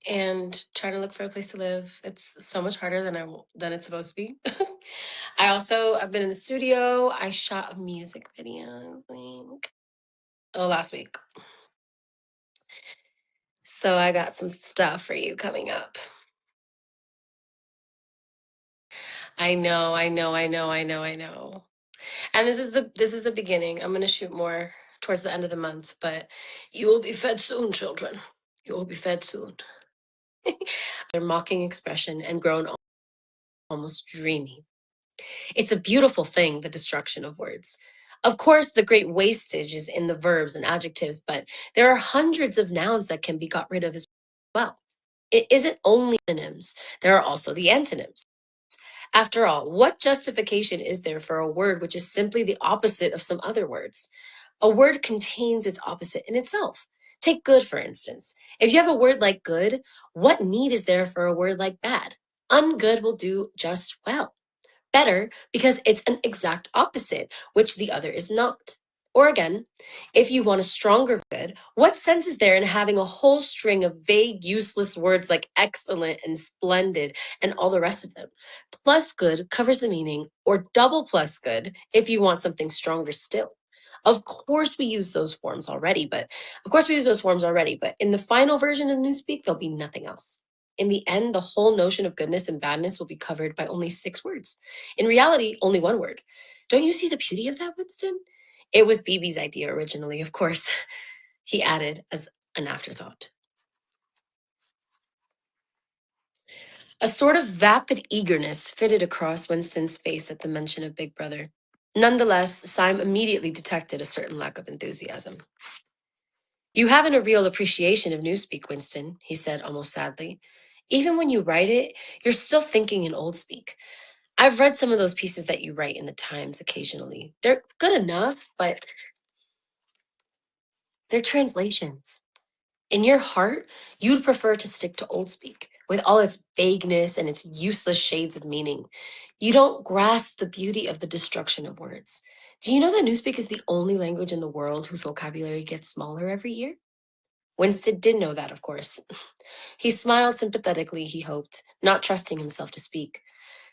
and trying to look for a place to live. It's so much harder than it's supposed to be. I've been in the studio. I shot a music video last week. So I got some stuff for you coming up. I know. And this is the beginning. I'm gonna shoot more towards the end of the month, but you will be fed soon, children. You will be fed soon. Their mocking expression and grown almost dreamy. It's a beautiful thing, the destruction of words. Of course, the great wastage is in the verbs and adjectives, but there are hundreds of nouns that can be got rid of as well. It isn't only synonyms, there are also the antonyms. After all, what justification is there for a word which is simply the opposite of some other words? A word contains its opposite in itself. Take good, for instance. If you have a word like good, what need is there for a word like bad? Ungood will do just well. Better because it's an exact opposite, which the other is not. Or again, if you want a stronger good, what sense is there in having a whole string of vague, useless words like excellent and splendid and all the rest of them? Plus good covers the meaning, or double plus good if you want something stronger still. Of course, we use those forms already, but in the final version of Newspeak, there'll be nothing else. In the end, the whole notion of goodness and badness will be covered by only 6 words. In reality, only 1 word. Don't you see the beauty of that, Winston? It was BB's idea originally, of course, he added as an afterthought. A sort of vapid eagerness fitted across Winston's face at the mention of Big Brother. Nonetheless, Syme immediately detected a certain lack of enthusiasm. You haven't a real appreciation of Newspeak, Winston, he said almost sadly. Even when you write it, you're still thinking in old speak. I've read some of those pieces that you write in the Times occasionally. They're good enough, but they're translations. In your heart, you'd prefer to stick to old speak, with all its vagueness and its useless shades of meaning. You don't grasp the beauty of the destruction of words. Do you know that Newspeak is the only language in the world whose vocabulary gets smaller every year? Winston did know that, of course. He smiled sympathetically, he hoped, not trusting himself to speak.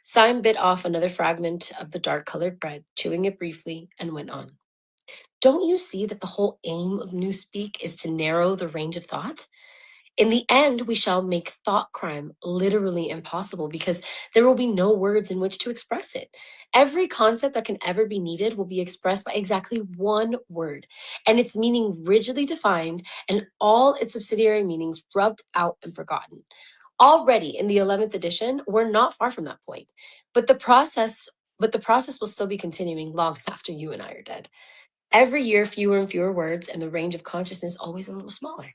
Syme bit off another fragment of the dark-colored bread, chewing it briefly, and went on. Don't you see that the whole aim of Newspeak is to narrow the range of thought? In the end, we shall make thought crime literally impossible because there will be no words in which to express it. Every concept that can ever be needed will be expressed by exactly 1 word, and its meaning rigidly defined and all its subsidiary meanings rubbed out and forgotten. Already in the 11th edition, we're not far from that point, but the process will still be continuing long after you and I are dead. Every year, fewer and fewer words, and the range of consciousness always a little smaller.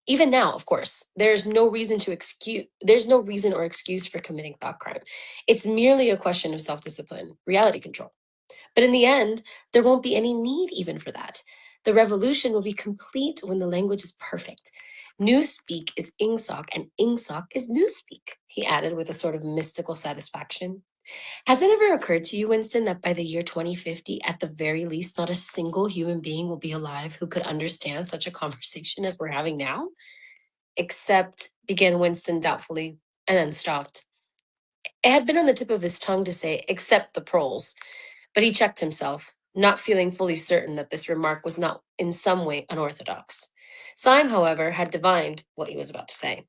Even now, of course, there's no reason or excuse for committing thought crime. It's merely a question of self-discipline, reality control. But in the end, there won't be any need even for that. The revolution will be complete when the language is perfect. Newspeak is Ingsoc and Ingsoc is Newspeak, he added with a sort of mystical satisfaction. Has it ever occurred to you, Winston, that by the year 2050, at the very least, not a single human being will be alive who could understand such a conversation as we're having now? Except, began Winston doubtfully, and then stopped. It had been on the tip of his tongue to say, except the proles, but he checked himself, not feeling fully certain that this remark was not in some way unorthodox. Syme, however, had divined what he was about to say.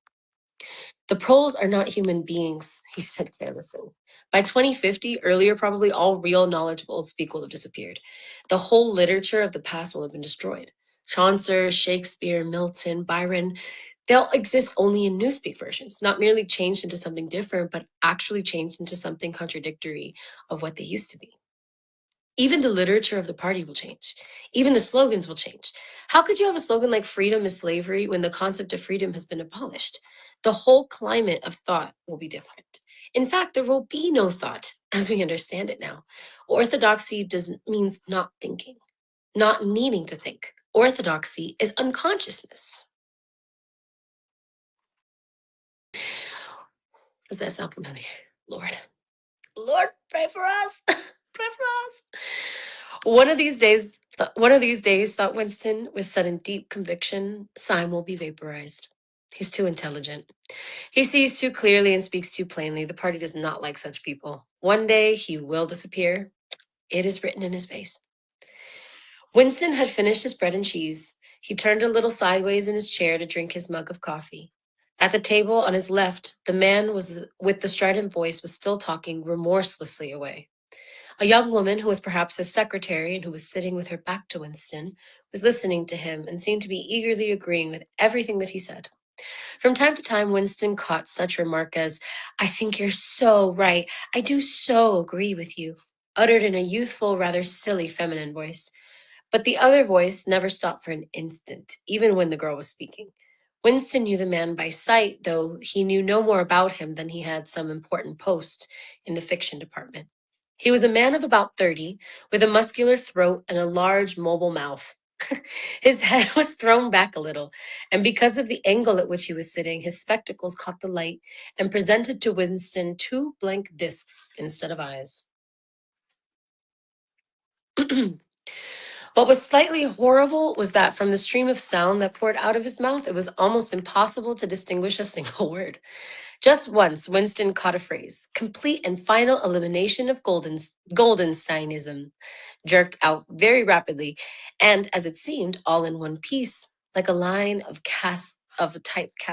The proles are not human beings, he said carelessly. By 2050, earlier probably all real knowledge of Old Speak will have disappeared. The whole literature of the past will have been destroyed. Chaucer, Shakespeare, Milton, Byron, they'll exist only in Newspeak versions, not merely changed into something different, but actually changed into something contradictory of what they used to be. Even the literature of the party will change. Even the slogans will change. How could you have a slogan like freedom is slavery when the concept of freedom has been abolished? The whole climate of thought will be different. In fact, there will be no thought as we understand it now. Orthodoxy means not thinking, not needing to think. Orthodoxy is unconsciousness. Does that sound familiar? Lord, pray for us. Pray for us. One of these days, thought Winston with sudden deep conviction, Syme will be vaporized. He's too intelligent. He sees too clearly and speaks too plainly. The party does not like such people. One day he will disappear. It is written in his face. Winston had finished his bread and cheese. He turned a little sideways in his chair to drink his mug of coffee. At the table on his left, the man with the strident voice was still talking remorselessly away. A young woman who was perhaps his secretary and who was sitting with her back to Winston was listening to him and seemed to be eagerly agreeing with everything that he said. From time to time, Winston caught such remark as, "I think you're so right. I do so agree with you," uttered in a youthful, rather silly feminine voice. But the other voice never stopped for an instant, even when the girl was speaking. Winston knew the man by sight, though he knew no more about him than he had some important post in the fiction department. He was a man of about 30, with a muscular throat and a large, mobile mouth. His head was thrown back a little, and because of the angle at which he was sitting, his spectacles caught the light and presented to Winston two blank discs instead of eyes. What was slightly horrible was that from the stream of sound that poured out of his mouth, it was almost impossible to distinguish a single word. Just once, Winston caught a phrase, "complete and final elimination of Goldensteinism," jerked out very rapidly, and as it seemed, all in one piece, like a line of typecast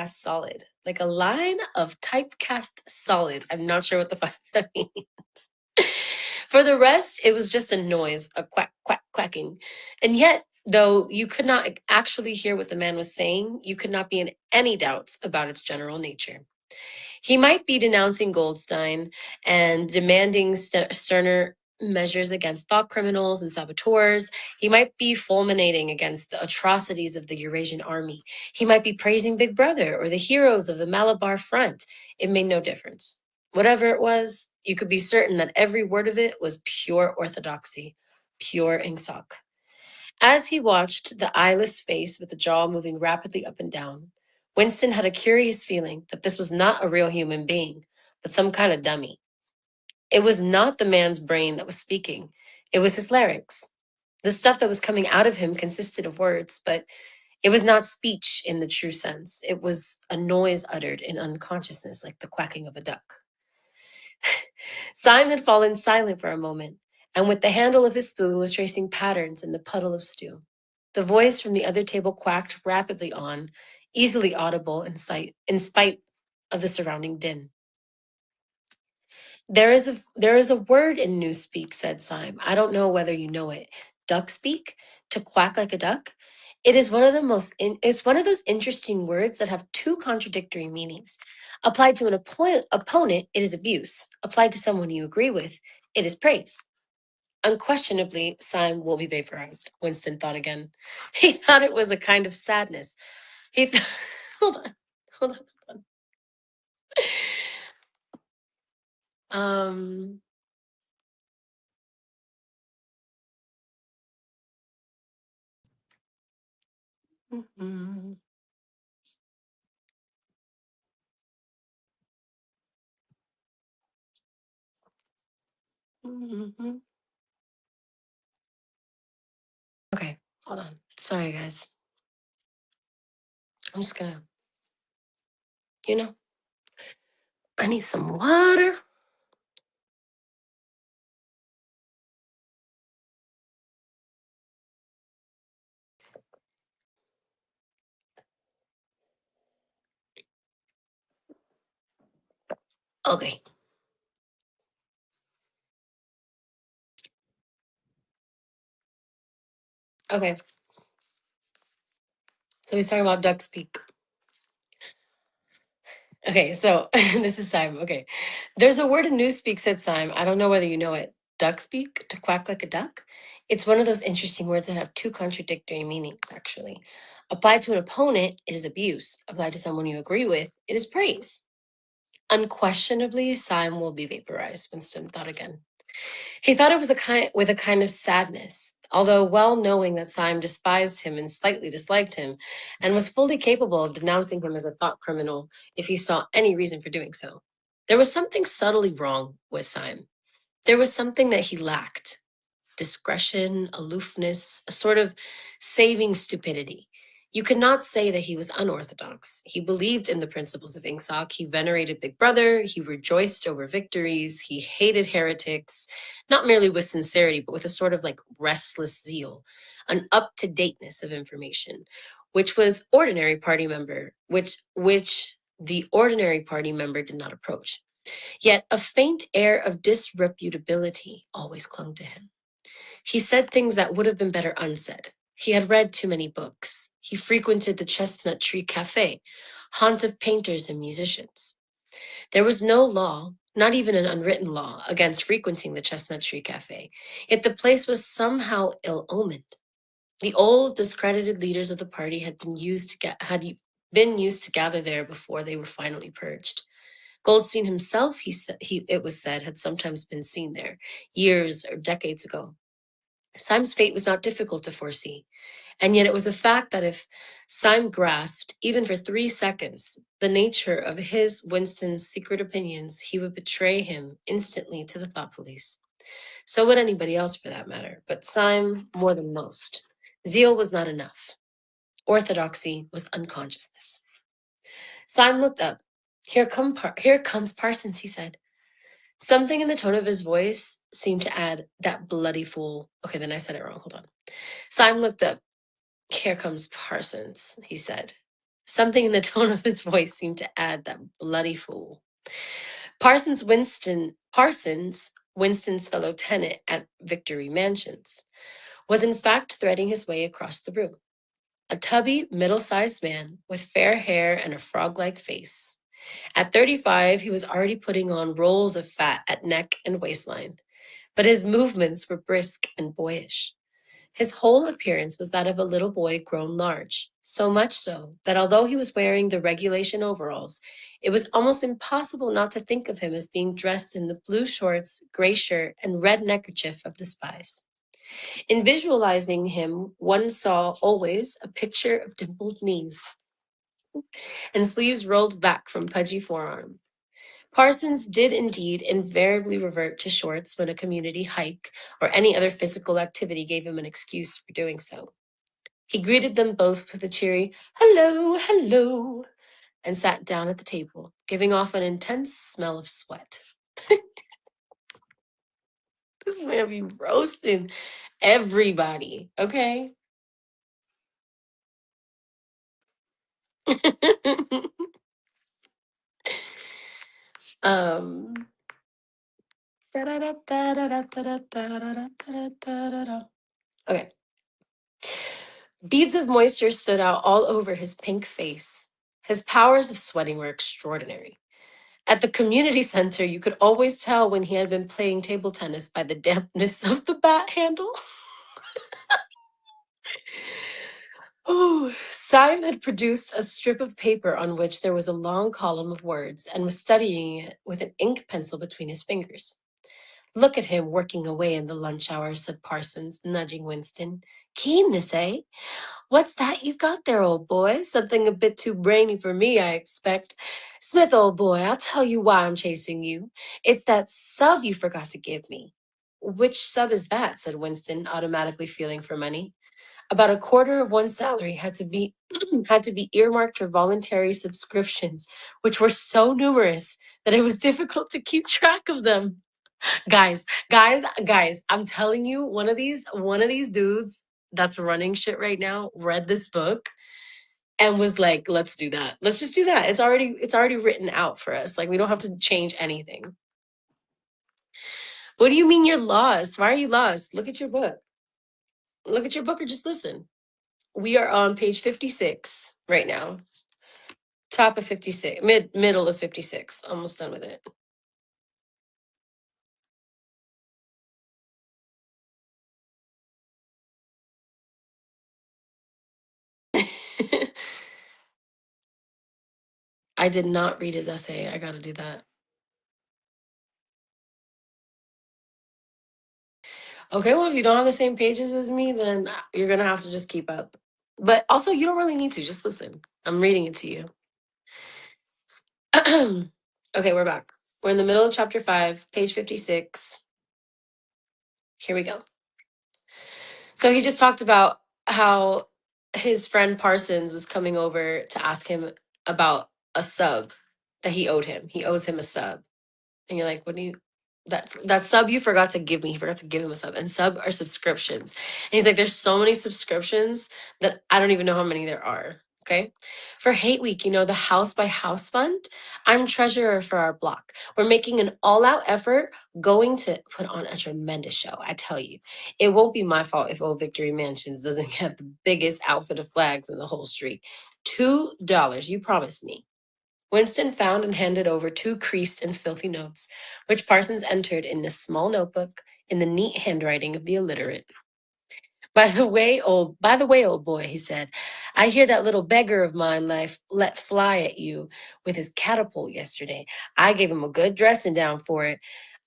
solid. Like a line of typecast solid. I'm not sure what the fuck that means. For the rest, it was just a noise, a quack, quack, quacking. And yet, though you could not actually hear what the man was saying, you could not be in any doubts about its general nature. He might be denouncing Goldstein and demanding sterner measures against thought criminals and saboteurs. He might be fulminating against the atrocities of the Eurasian army. He might be praising Big Brother or the heroes of the Malabar Front. It made no difference. Whatever it was, you could be certain that every word of it was pure orthodoxy, pure ingsoc. As he watched the eyeless face with the jaw moving rapidly up and down, Winston had a curious feeling that this was not a real human being, but some kind of dummy. It was not the man's brain that was speaking, it was his larynx. The stuff that was coming out of him consisted of words, but it was not speech in the true sense. It was a noise uttered in unconsciousness, like the quacking of a duck. Syme had fallen silent for a moment, and with the handle of his spoon was tracing patterns in the puddle of stew. The voice from the other table quacked rapidly on, easily audible in spite of the surrounding din. There is a word in Newspeak, said Syme. I don't know whether you know it. Duck speak? To quack like a duck? It is one of the it's one of those interesting words that have two contradictory meanings. Applied to an opponent, it is abuse. Applied to someone you agree with, it is praise. Unquestionably, Syme will be vaporized, Winston thought again. He thought it was a kind of sadness. Hold on, hold on. Um, mhm, mhm. Okay, hold on. Sorry, guys. I'm just gonna, you know, I need some water. Okay, okay. So he's talking about duck speak. Okay, so this is Syme. Okay. There's a word in Newspeak, said Syme. I don't know whether you know it. Duck speak, to quack like a duck. It's one of those interesting words that have two contradictory meanings, actually. Applied to an opponent, it is abuse. Applied to someone you agree with, it is praise. Unquestionably, Syme will be vaporized, Winston thought again. He thought it was a kind of sadness, although well knowing that Syme despised him and slightly disliked him, and was fully capable of denouncing him as a thought criminal if he saw any reason for doing so. There was something subtly wrong with Syme. There was something that he lacked: discretion, aloofness, a sort of saving stupidity. You cannot say that he was unorthodox. He believed in the principles of Ingsoc. He venerated Big Brother. He rejoiced over victories. He hated heretics, not merely with sincerity, but with a sort of like restless zeal, an up-to-dateness of information, which was ordinary party member, which the ordinary party member did not approach. Yet a faint air of disreputability always clung to him. He said things that would have been better unsaid. He had read too many books. He frequented the Chestnut Tree Cafe, haunt of painters and musicians. There was no law, not even an unwritten law, against frequenting the Chestnut Tree Cafe, yet the place was somehow ill-omened. The old, discredited leaders of the party had been used to gather there before they were finally purged. Goldstein himself, it was said, had sometimes been seen there, years or decades ago. Syme's fate was not difficult to foresee, and yet it was a fact that if Syme grasped, even for 3 seconds, the nature of his, Winston's, secret opinions, he would betray him instantly to the thought police. So would anybody else for that matter, but Syme more than most. Zeal was not enough. Orthodoxy was unconsciousness. Syme looked up. Here comes Parsons, he said. Something in the tone of his voice seemed to add, that bloody fool. Okay, then I said it wrong. Hold on. Syme looked up. Here comes Parsons, he said. Something in the tone of his voice seemed to add, that bloody fool. Parsons, Winston's fellow tenant at Victory Mansions, was in fact threading his way across the room. A tubby, middle-sized man with fair hair and a frog-like face. At 35, he was already putting on rolls of fat at neck and waistline, but his movements were brisk and boyish. His whole appearance was that of a little boy grown large, so much so that although he was wearing the regulation overalls, it was almost impossible not to think of him as being dressed in the blue shorts, gray shirt, and red neckerchief of the spies. In visualizing him, one saw always a picture of dimpled knees and sleeves rolled back from pudgy forearms. Parsons did indeed invariably revert to shorts when a community hike or any other physical activity gave him an excuse for doing so. He greeted them both with a cheery, hello, hello, and sat down at the table, giving off an intense smell of sweat. This man be roasting everybody, okay? um, okay. Beads of moisture stood out all over his pink face. His powers of sweating were extraordinary. At the community center, you could always tell when he had been playing table tennis by the dampness of the bat handle. Oh, Syme had produced a strip of paper on which there was a long column of words and was studying it with an ink pencil between his fingers. Look at him working away in the lunch hour, said Parsons, nudging Winston. Keenness, eh? What's that you've got there, old boy? Something a bit too brainy for me, I expect. Smith, old boy, I'll tell you why I'm chasing you. It's that sub you forgot to give me. Which sub is that? Said Winston, automatically feeling for money. About a quarter of one's salary had to be had to be earmarked for voluntary subscriptions, which were so numerous that it was difficult to keep track of them. Guys, I'm telling you, one of these dudes that's running shit right now read this book and was like, let's do that. Let's just do that. It's already written out for us. Like we don't have to change anything. What do you mean you're lost? Why are you lost? Look at your book. Look at your book or just listen. We are on page 56 right now. Top of 56, middle of 56. Almost done with it. I did not read his essay. I got to do that. Okay, well, if you don't have the same pages as me, then you're going to have to just keep up. But also, you don't really need to. Just listen. I'm reading it to you. Okay, we're back. We're in the middle of chapter 5, page 56. Here we go. So he just talked about how his friend Parsons was coming over to ask him about a sub that he owed him. He owes him a sub. And you're like, what do you that sub you forgot to give me? He forgot to give him a sub. And sub are subscriptions. And he's like, there's so many subscriptions that I don't even know how many there are. Okay. For Hate Week, the House by House Fund, I'm treasurer for our block. We're making an all-out effort, going to put on a tremendous show. I tell you, it won't be my fault if Old Victory Mansions doesn't have the biggest outfit of flags in the whole street. $2, you promised me. Winston found and handed over 2 creased and filthy notes, which Parsons entered in a small notebook in the neat handwriting of the illiterate. By the way, old boy, he said, I hear that little beggar of mine let fly at you with his catapult yesterday. I gave him a good dressing down for it.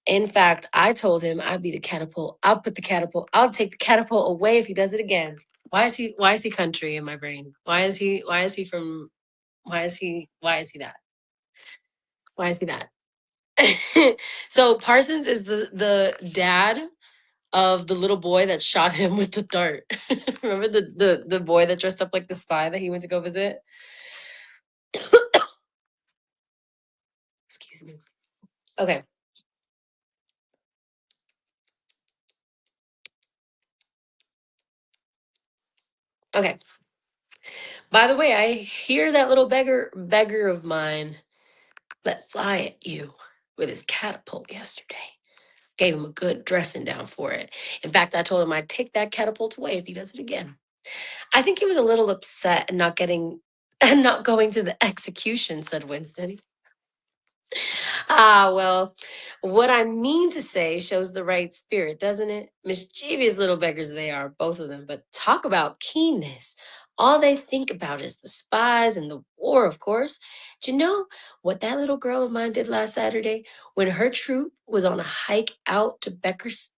In fact, I told him I'd be the catapult. I'll take the catapult away if he does it again. Why is he country in my brain? Why is he from why is he that? Why is he that? So Parsons is the dad of the little boy that shot him with the dart. Remember the boy that dressed up like the spy that he went to go visit? Excuse me. Okay. Okay. By the way, I hear that little beggar of mine let fly at you with his catapult yesterday. Gave him a good dressing down for it. In fact, I told him I'd take that catapult away if he does it again. I think he was a little upset and not getting and not going to the execution, said Winston. Well, what I mean to say shows the right spirit, doesn't it? Mischievous little beggars they are, both of them, but talk about keenness. All they think about is the spies and the war, of course. Do you know what that little girl of mine did last Saturday when her troop was on a hike out to Berkhamsted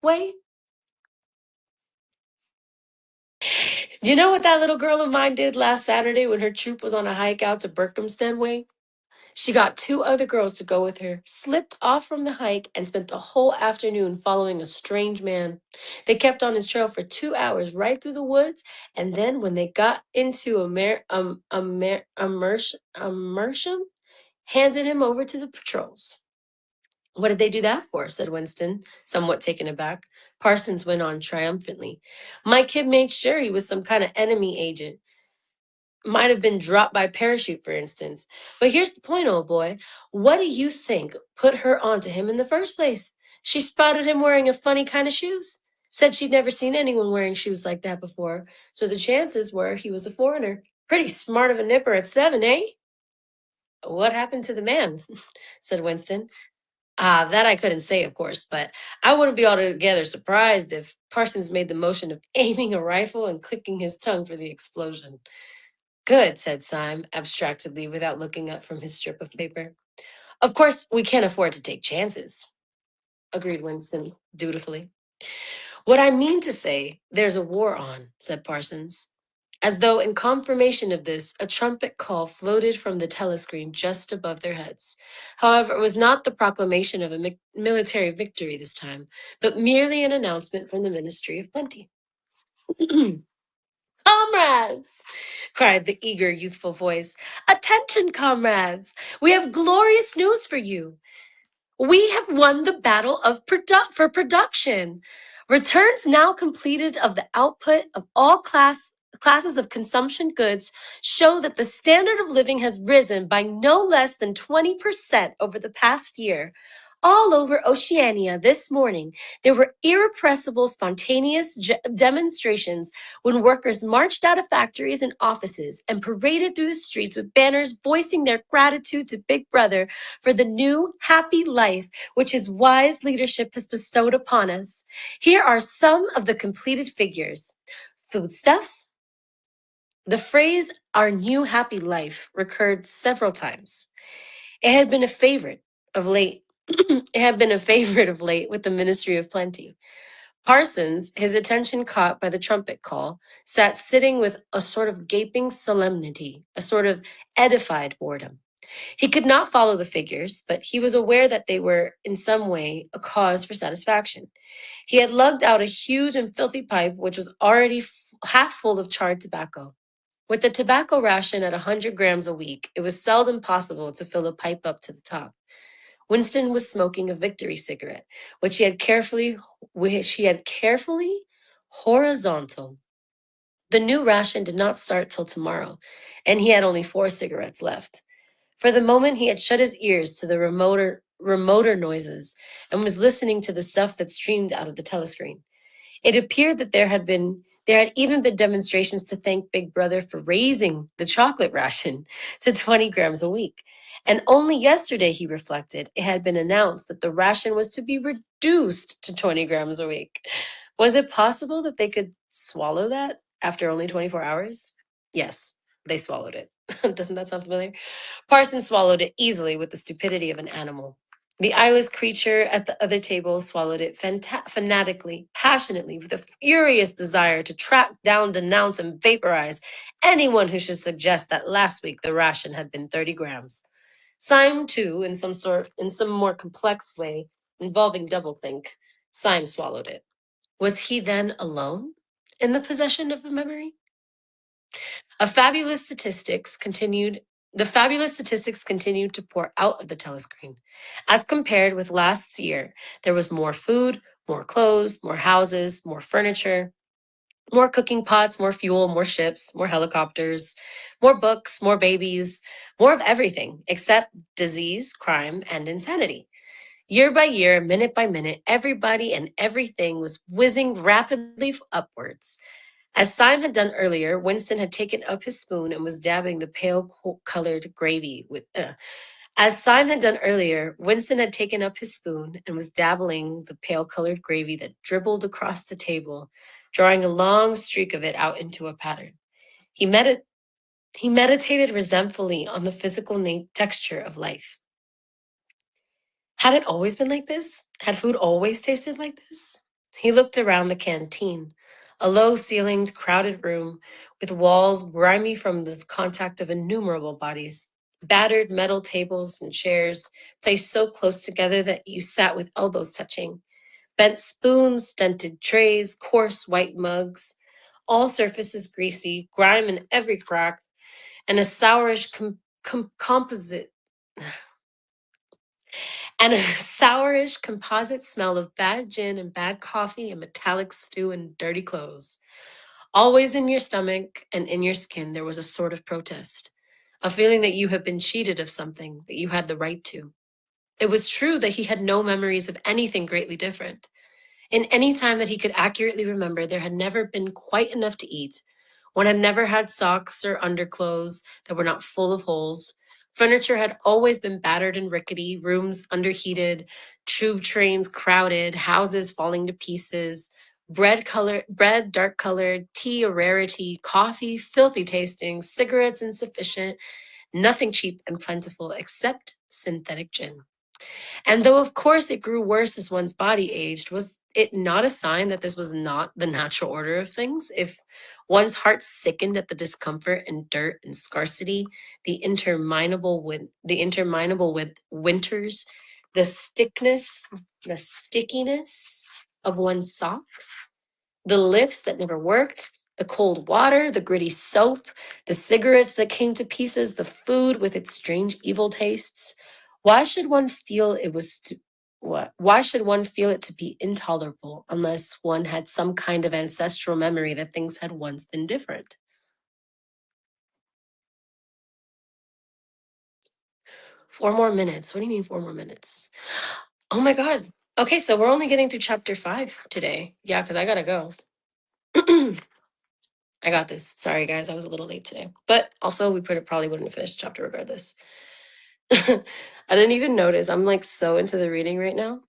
way? Do you know what that little girl of mine did last Saturday when her troop was on a hike out to Berkhamsted way? She got 2 other girls to go with her, slipped off from the hike, and spent the whole afternoon following a strange man. They kept on his trail for 2 hours right through the woods, and then when they got into immersion, handed him over to the patrols. What did they do that for? Said Winston, somewhat taken aback. Parsons went on triumphantly. My kid made sure he was some kind of enemy agent. Might have been dropped by parachute, for instance. But here's the point, old boy. What do you think put her onto him in the first place? She spotted him wearing a funny kind of shoes. Said she'd never seen anyone wearing shoes like that before. So the chances were he was a foreigner. Pretty smart of a nipper at 7, eh? What happened to the man? Said Winston. That I couldn't say, of course, but I wouldn't be altogether surprised if Parsons made the motion of aiming a rifle and clicking his tongue for the explosion. Good, said Syme abstractedly without looking up from his strip of paper. Of course, we can't afford to take chances, agreed Winston dutifully. What I mean to say, there's a war on, said Parsons. As though in confirmation of this, a trumpet call floated from the telescreen just above their heads. However, it was not the proclamation of a military victory this time, but merely an announcement from the Ministry of Plenty. Comrades, cried the eager, youthful voice. Attention, comrades. We have glorious news for you. We have won the battle for production. Returns now completed of the output of all classes of consumption goods show that the standard of living has risen by no less than 20% over the past year. All over Oceania this morning, there were irrepressible, spontaneous demonstrations when workers marched out of factories and offices and paraded through the streets with banners voicing their gratitude to Big Brother for the new, happy life which his wise leadership has bestowed upon us. Here are some of the completed figures. Foodstuffs. The phrase, our new happy life, recurred several times. It had been a favorite of late. It had been a favorite of late with the Ministry of Plenty. Parsons, his attention caught by the trumpet call, sat sitting with a sort of gaping solemnity, a sort of edified boredom. He could not follow the figures, but he was aware that they were in some way a cause for satisfaction. He had lugged out a huge and filthy pipe, which was already half full of charred tobacco. With the tobacco ration at 100 grams a week, it was seldom possible to fill a pipe up to the top. Winston was smoking a victory cigarette, which he had carefully horizontal. The new ration did not start till tomorrow, and he had only 4 cigarettes left. For the moment, he had shut his ears to the remoter noises and was listening to the stuff that streamed out of the telescreen. It appeared that there had even been demonstrations to thank Big Brother for raising the chocolate ration to 20 grams a week. And only yesterday, he reflected, it had been announced that the ration was to be reduced to 20 grams a week. Was it possible that they could swallow that after only 24 hours? Yes, they swallowed it. Doesn't that sound familiar? Parson swallowed it easily with the stupidity of an animal. The eyeless creature at the other table swallowed it fanatically, passionately, with a furious desire to track down, denounce, and vaporize anyone who should suggest that last week the ration had been 30 grams. Syme, too, in some more complex way, involving doublethink, Syme swallowed it. Was he then alone in the possession of a memory? A fabulous statistics continued. The fabulous statistics continued to pour out of the telescreen. As compared with last year, there was more food, more clothes, more houses, more furniture, more cooking pots, more fuel, more ships, more helicopters, more books, more babies, more of everything except disease, crime, and insanity. Year by year, minute by minute, everybody and everything was whizzing rapidly upwards. As Syme had done earlier, Winston had taken up his spoon and was dabbing the pale colored gravy with. As Syme had done earlier, Winston had taken up his spoon and was dabbling the pale colored gravy that dribbled across the table, drawing a long streak of it out into a pattern. He, he meditated resentfully on the physical texture of life. Had it always been like this? Had food always tasted like this? He looked around the canteen, a low ceilinged, crowded room with walls grimy from the contact of innumerable bodies, battered metal tables and chairs placed so close together that you sat with elbows touching, bent spoons, dented trays, coarse white mugs, all surfaces greasy, grime in every crack, and a sourish composite and a sourish composite smell of bad gin and bad coffee and metallic stew and dirty clothes. Always in your stomach and in your skin, there was a sort of protest, a feeling that you had been cheated of something that you had the right to. It was true that he had no memories of anything greatly different. In any time that he could accurately remember, there had never been quite enough to eat. One had never had socks or underclothes that were not full of holes. Furniture had always been battered and rickety, rooms underheated, tube trains crowded, houses falling to pieces, bread dark colored, tea a rarity, coffee filthy tasting, cigarettes insufficient, nothing cheap and plentiful except synthetic gin. And though, of course, it grew worse as one's body aged, was it not a sign that this was not the natural order of things? If one's heart sickened at the discomfort and dirt and scarcity, the interminable with winters, the stickiness of one's socks, the lifts that never worked, the cold water, the gritty soap, the cigarettes that came to pieces, the food with its strange evil tastes. Why should one feel it was to what? Why should one feel it to be intolerable unless one had some kind of ancestral memory that things had once been different? 4 more minutes. What do you mean 4 more minutes? Oh my God. Okay, so we're only getting through chapter 5 today. Yeah, because I gotta go. I got this. Sorry, guys. I was a little late today. But also, probably wouldn't have finished the chapter regardless. I didn't even notice. I'm like so into the reading right now.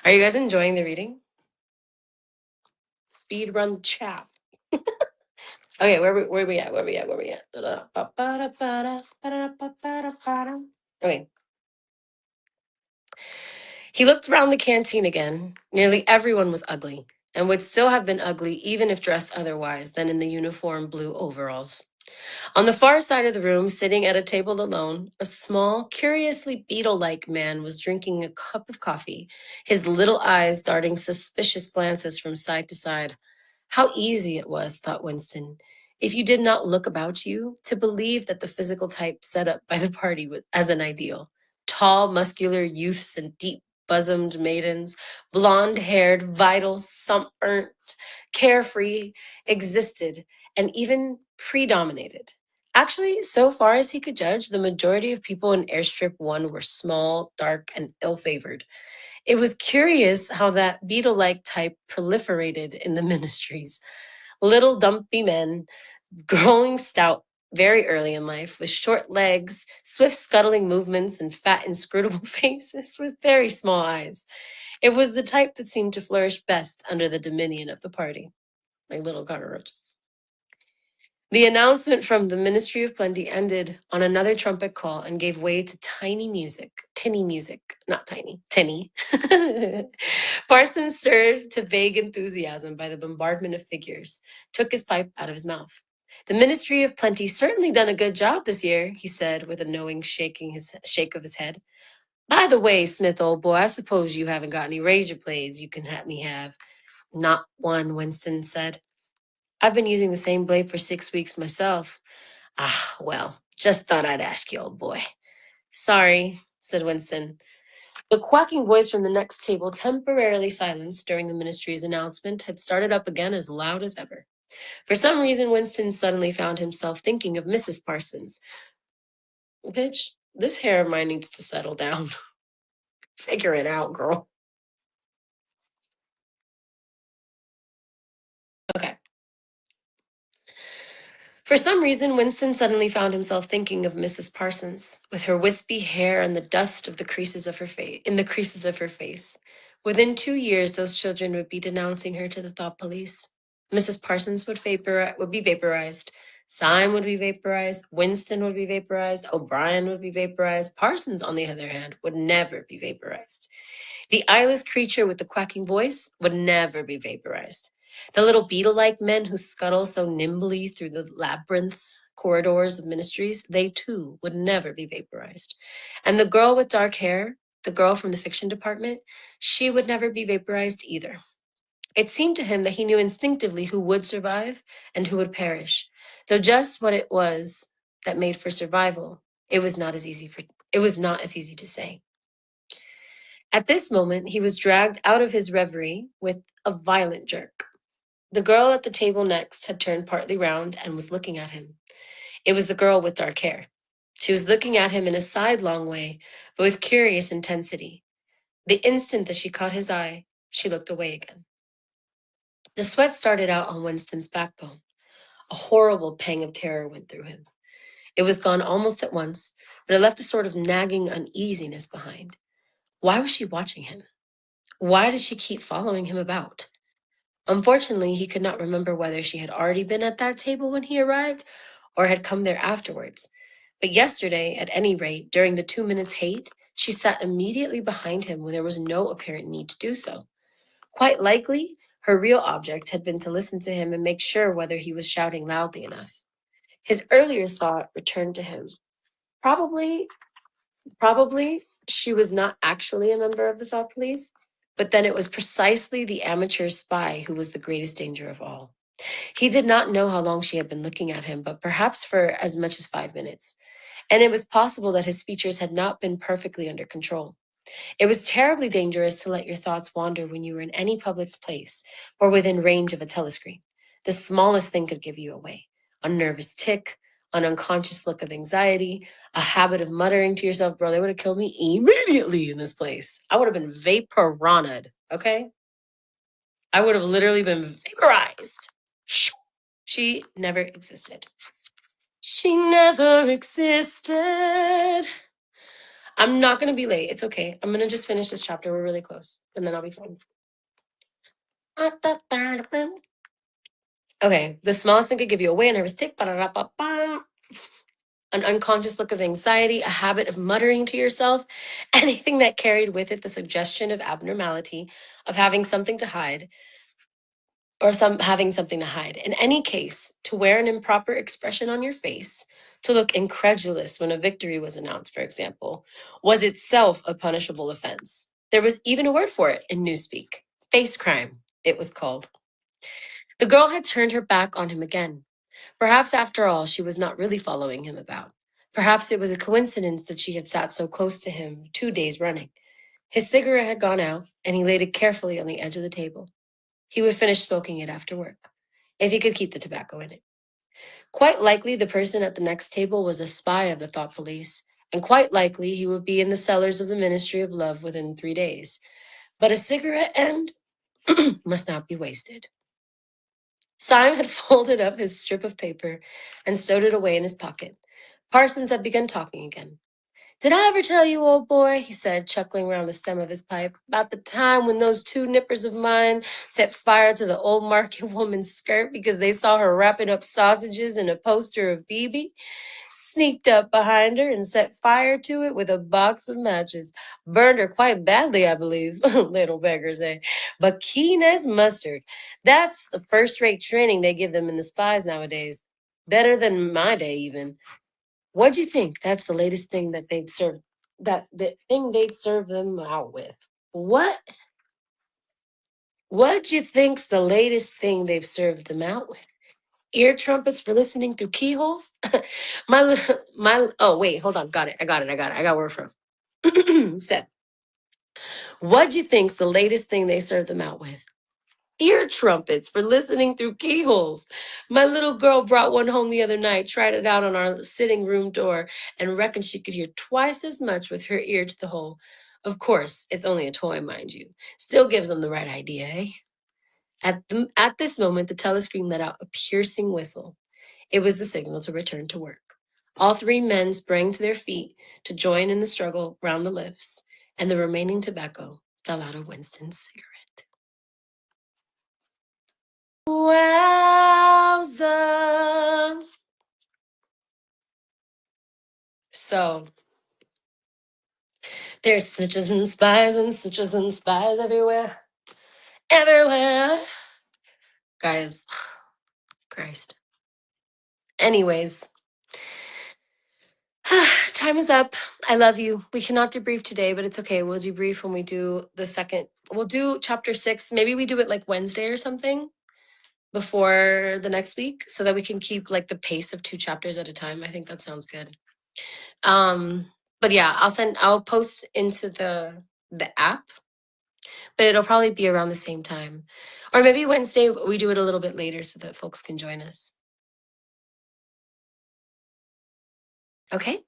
Are you guys enjoying the reading? Speed run chat. Okay, where we at? Where we at? Where we at? Okay. He looked around the canteen again. Nearly everyone was ugly. and would still have been ugly even if dressed otherwise than in the uniform blue overalls. On the far side of the room, sitting at a table alone, a small, curiously beetle like man was drinking a cup of coffee, his little eyes darting suspicious glances from side to side. How easy it was, thought Winston, if you did not look about you, to believe that the physical type set up by the party as an ideal. Tall, muscular youths and deep bosomed maidens, blonde haired, vital, sunburnt, carefree, existed and even predominated. Actually, so far as he could judge, the majority of people in Airstrip 1 were small, dark, and ill favored. It was curious how that beetle like type proliferated in the ministries. Little dumpy men, growing stout very early in life, with short legs, swift scuttling movements, and fat, inscrutable faces with very small eyes. It was the type that seemed to flourish best under the dominion of the party, like little cockroaches. The announcement from the Ministry of Plenty ended on another trumpet call and gave way to tinny music, not tiny, tinny. Parsons, stirred to vague enthusiasm by the bombardment of figures, took his pipe out of his mouth. The Ministry of Plenty certainly done a good job this year, he said with a knowing shake of his head. By the way, Smith, old boy, I suppose you haven't got any razor blades you can let me have. Not one, Winston said. I've been using the same blade for 6 weeks myself. Ah, well, just thought I'd ask you, old boy. Sorry, said Winston. The quacking voice from the next table, temporarily silenced during the ministry's announcement, had started up again as loud as ever. For some reason, Winston suddenly found himself thinking of Mrs. Parsons. Bitch, this hair of mine needs to settle down. Figure it out, girl. Okay. For some reason, Winston suddenly found himself thinking of Mrs. Parsons, with her wispy hair and the dust of the creases of her face in the creases of her face. Within 2 years, those children would be denouncing her to the thought police. Mrs. Parsons would be vaporized. Syme would be vaporized. Winston would be vaporized. O'Brien would be vaporized. Parsons, on the other hand, would never be vaporized. The eyeless creature with the quacking voice would never be vaporized. The little beetle-like men who scuttle so nimbly through the labyrinth corridors of ministries, they too would never be vaporized. And the girl with dark hair, the girl from the fiction department, she would never be vaporized either. It seemed to him that he knew instinctively who would survive and who would perish, though just what it was that made for survival, it was not as easy to say. At this moment, he was dragged out of his reverie with a violent jerk. The girl at the table next had turned partly round and was looking at him. It was the girl with dark hair. She was looking at him in a sidelong way, but with curious intensity. The instant that she caught his eye, she looked away again. The sweat started out on Winston's backbone. A horrible pang of terror went through him. It was gone almost at once, but it left a sort of nagging uneasiness behind. Why was she watching him? Why did she keep following him about? Unfortunately, he could not remember whether she had already been at that table when he arrived or had come there afterwards. But yesterday, at any rate, during the 2 minutes hate, she sat immediately behind him when there was no apparent need to do so. Quite likely, her real object had been to listen to him and make sure whether he was shouting loudly enough. His earlier thought returned to him. Probably Probably she was not actually a member of the thought police, but then it was precisely the amateur spy who was the greatest danger of all. He did not know how long she had been looking at him, but perhaps for as much as 5 minutes. And it was possible that his features had not been perfectly under control. It was terribly dangerous to let your thoughts wander when you were in any public place or within range of a telescreen. The smallest thing could give you away. A nervous tick, an unconscious look of anxiety, a habit of muttering to yourself, bro, they would have killed me immediately in this place. I would have been vaporaned, okay? I would have literally been vaporized. She never existed. She never existed. I'm not going to be late. It's okay. I'm going to just finish this chapter. We're really close. And then I'll be fine. Okay. The smallest thing could give you away, a nervous tick. An unconscious look of anxiety, a habit of muttering to yourself, anything that carried with it the suggestion of abnormality, of having something to hide. or having something to hide. In any case, to wear an improper expression on your face, to look incredulous when a victory was announced, for example, was itself a punishable offense. There was even a word for it in Newspeak. Face crime, it was called. The girl had turned her back on him again. Perhaps after all, she was not really following him about. Perhaps it was a coincidence that she had sat so close to him 2 days running. His cigarette had gone out, and he laid it carefully on the edge of the table. He would finish smoking it after work, if he could keep the tobacco in it. Quite likely the person at the next table was a spy of the thought police, and quite likely he would be in the cellars of the Ministry of Love within 3 days. But a cigarette end must not be wasted. Syme had folded up his strip of paper and stowed it away in his pocket. Parsons had begun talking again. Did I ever tell you, old boy, he said, chuckling round the stem of his pipe, about the time when those two nippers of mine set fire to the old market woman's skirt because they saw her wrapping up sausages in a poster of BB? Sneaked up behind her and set fire to it with a box of matches. Burned her quite badly, I believe, little beggars, eh? But keen as mustard. That's the first-rate training they give them in the spies nowadays. Better than my day, even. What'd you think? That's the latest thing that they'd serve. That the thing they'd serve them out with. What? What'd you think's the latest thing they've served them out with? Ear trumpets for listening through keyholes? my. Oh wait, hold on. Got it. I got it. I got where we're from. Said, what'd you think's the latest thing they served them out with? Ear trumpets for listening through keyholes. My little girl brought one home the other night, tried it out on our sitting room door, and reckoned she could hear twice as much with her ear to the hole. Of course, it's only a toy, mind you. Still gives them the right idea, eh? At this moment, the telescreen let out a piercing whistle. It was the signal to return to work. All three men sprang to their feet to join in the struggle round the lifts, and the remaining tobacco fell out of Winston's cigarette. Wowza. So there's snitches and spies everywhere. Everywhere. Guys, Christ. Anyways, time is up. I love you. We cannot debrief today, but it's okay. We'll debrief when we do the second. We'll do chapter 6. Maybe we do it like Wednesday or something before the next week so that we can keep like the pace of 2 chapters at a time. I think that sounds good. But yeah, I'll post into the app, but it'll probably be around the same time. Or maybe Wednesday we do it a little bit later so that folks can join us. Okay?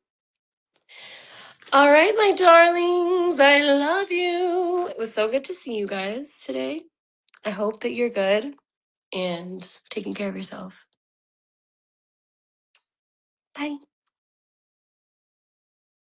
All right, my darlings, I love you. It was so good to see you guys today. I hope that you're good and taking care of yourself. Bye.